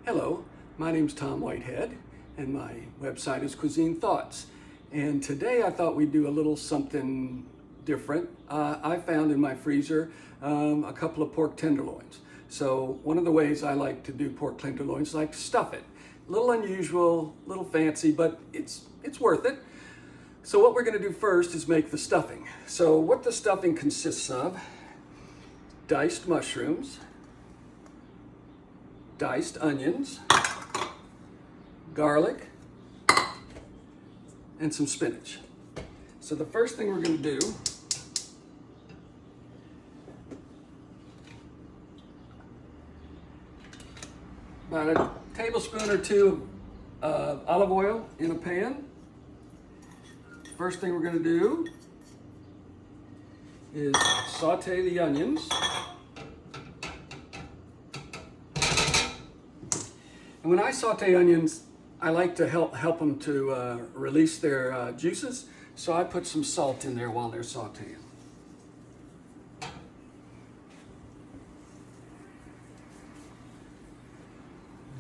Hello, my name's Tom Whitehead, and my website is Cuisine Thoughts. And today I thought we'd do a little something different. I found in my freezer a couple of pork tenderloins. So one of the ways I like to do pork tenderloins is like to stuff it. A little unusual, a little fancy, but it's worth it. So what we're going to do first is make the stuffing. So what the stuffing consists of: diced mushrooms, diced onions, garlic, and some spinach. So the first thing we're going to do about a tablespoon or two of olive oil in a pan. First thing we're going to do is saute the onions. And when I saute onions, I like to help them to release their juices, so I put some salt in there while they're sauteing.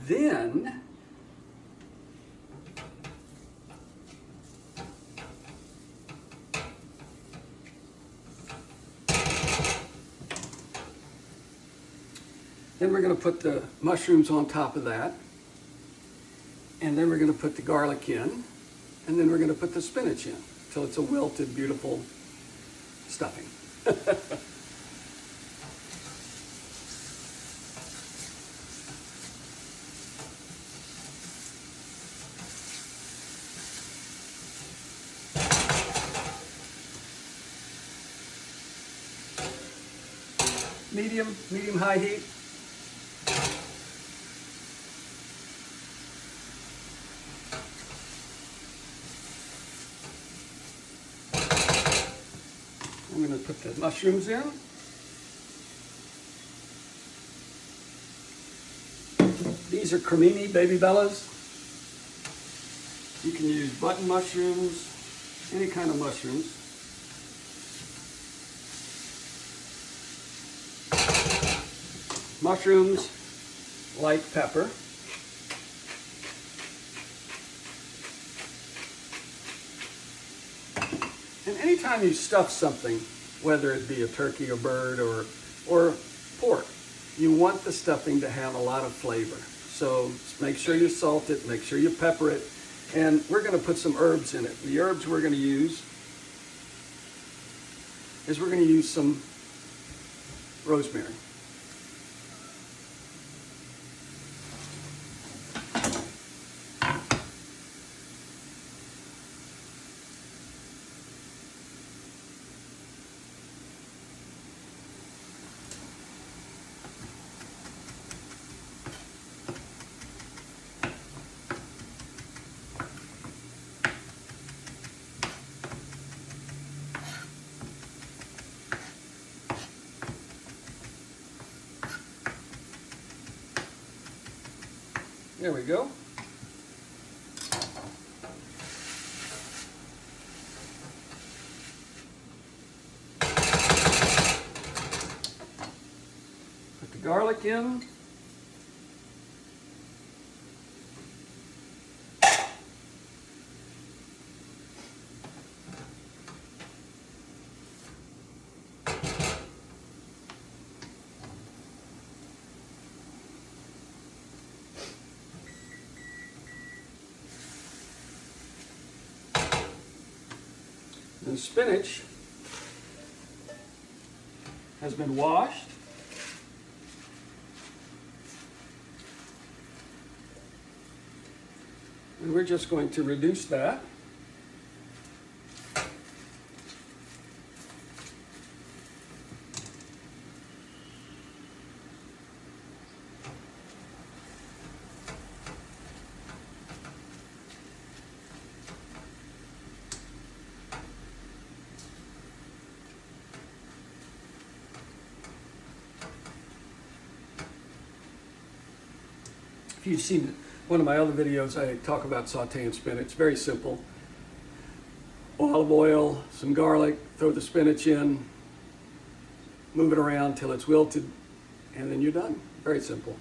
Then we're going to put the mushrooms on top of that. And then we're going to put the garlic in, and then we're going to put the spinach in until it's a wilted, beautiful stuffing. Medium high heat. I'm going to put the mushrooms in. These are cremini baby bellas. You can use button mushrooms, any kind of mushrooms. Mushrooms like pepper. And anytime you stuff something, whether it be a turkey or bird or pork, you want the stuffing to have a lot of flavor. So make sure you salt it, make sure you pepper it, and we're going to put some herbs in it. The herbs we're going to use is some rosemary. There we go. Put the garlic in. The spinach has been washed. And we're just going to reduce that. If you've seen one of my other videos, I talk about sauteing spinach. Very simple. Olive oil, some garlic, throw the spinach in, move it around till it's wilted, and then you're done. Very simple.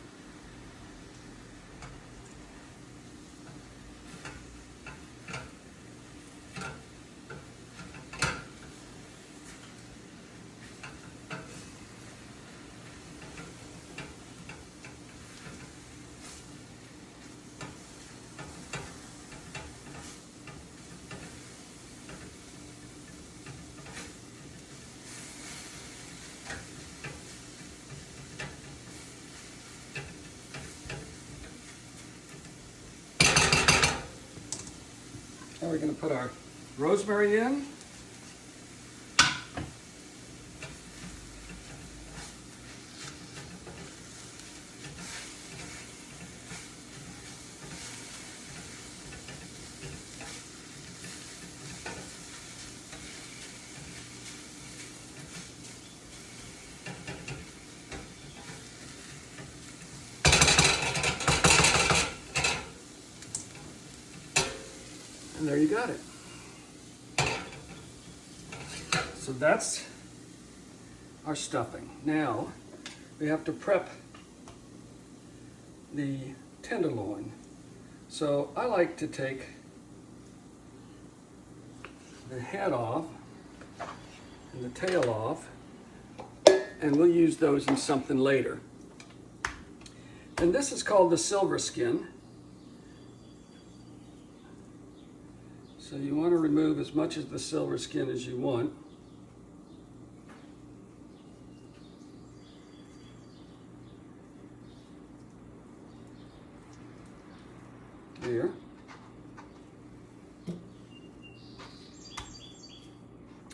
we're going to put our rosemary in. And there you got it. So that's our stuffing. Now we have to prep the tenderloin. So I like to take the head off and the tail off, and we'll use those in something later. And this is called the silver skin. So you want to remove as much of the silver skin as you want. There.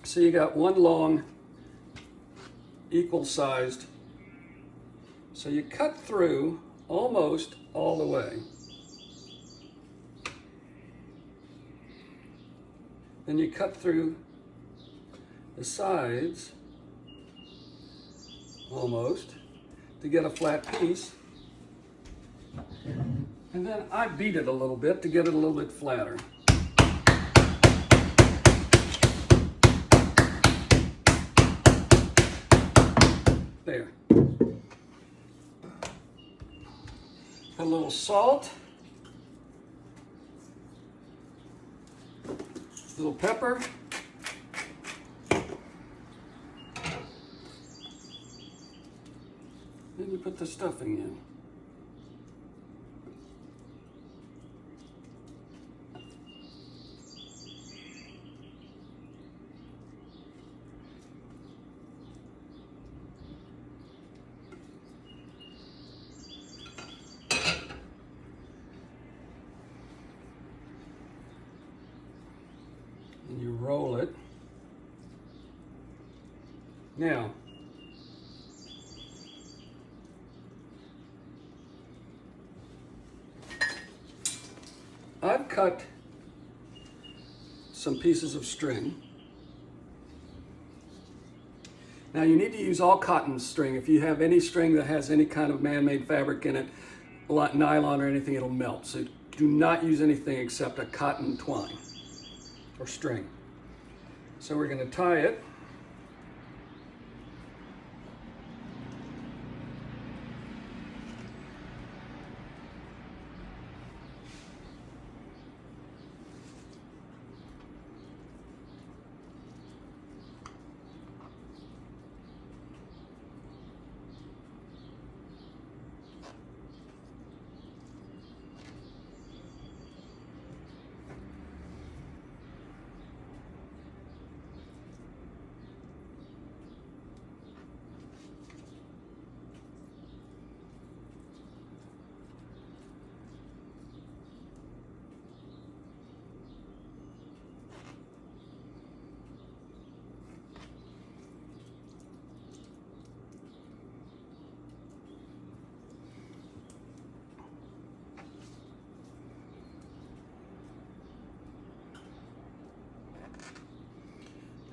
So you got one long, equal sized. So you cut through almost all the way. Then you cut through the sides almost to get a flat piece. And then I beat it a little bit to get it a little bit flatter. There. Put a little salt. A little pepper. Then you put the stuffing in. And you roll it. Now, I've cut some pieces of string. Now you need to use all cotton string. If you have any string that has any kind of man-made fabric in it, nylon or anything, it'll melt. So do not use anything except a cotton twine or string. So we're going to tie it.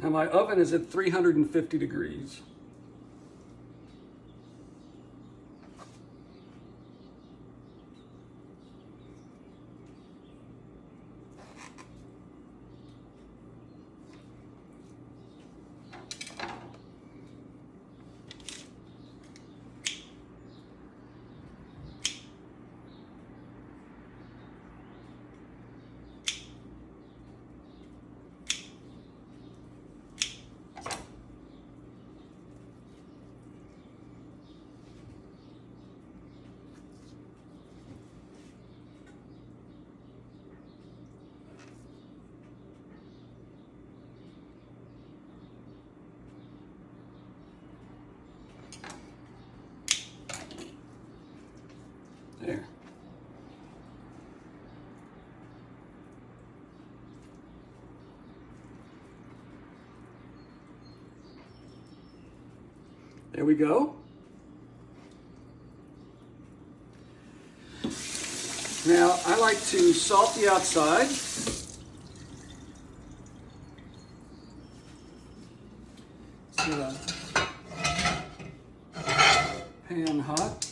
Now my oven is at 350 degrees. There. There we go. Now, I like to salt the outside. Get a pan hot.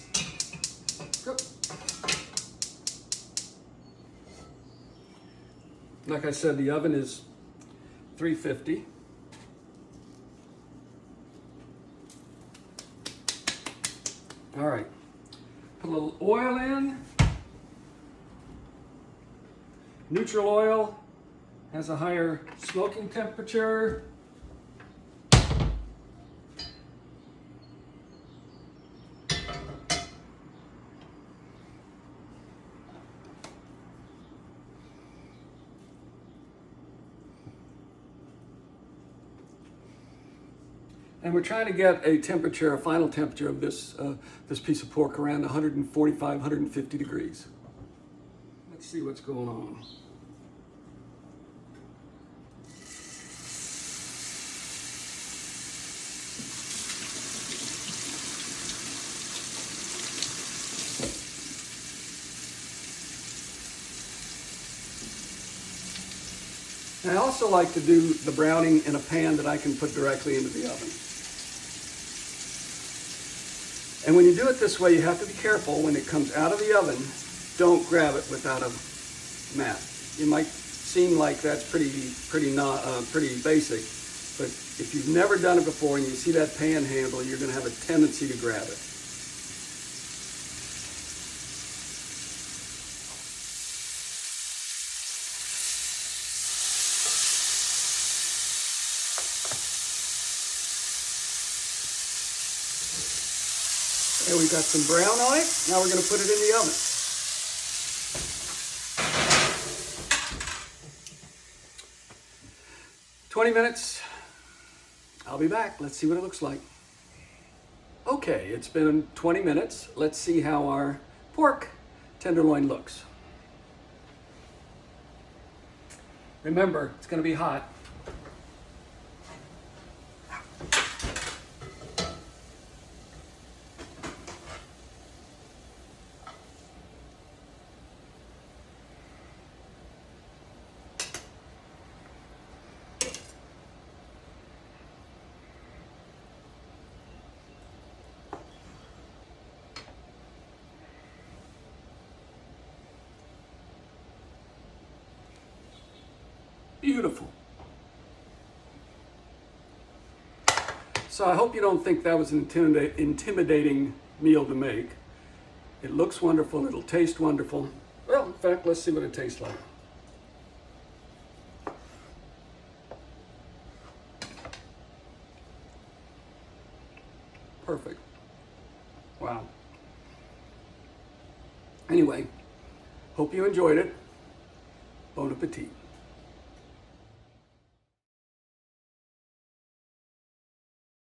Like I said, the oven is 350. All right, put a little oil in. Neutral oil has a higher smoking temperature. And we're trying to get a temperature, a final temperature of this piece of pork around 145, 150 degrees. Let's see what's going on. And I also like to do the browning in a pan that I can put directly into the oven. And when you do it this way, you have to be careful when it comes out of the oven. Don't grab it without a mat. It might seem like that's pretty basic, but if you've never done it before and you see that pan handle, you're going to have a tendency to grab it. There, we've got some brown on it. Now we're going to put it in the oven. "20 minutes. I'll be back. Let's see what it looks like." Okay, it's been 20 minutes. Let's see how our pork tenderloin looks. Remember, it's going to be hot. Beautiful. So I hope you don't think that was an intimidating meal to make. It looks wonderful. It'll taste wonderful. Well, in fact, let's see what it tastes like. Perfect. Wow. Anyway, hope you enjoyed it. Bon appetit.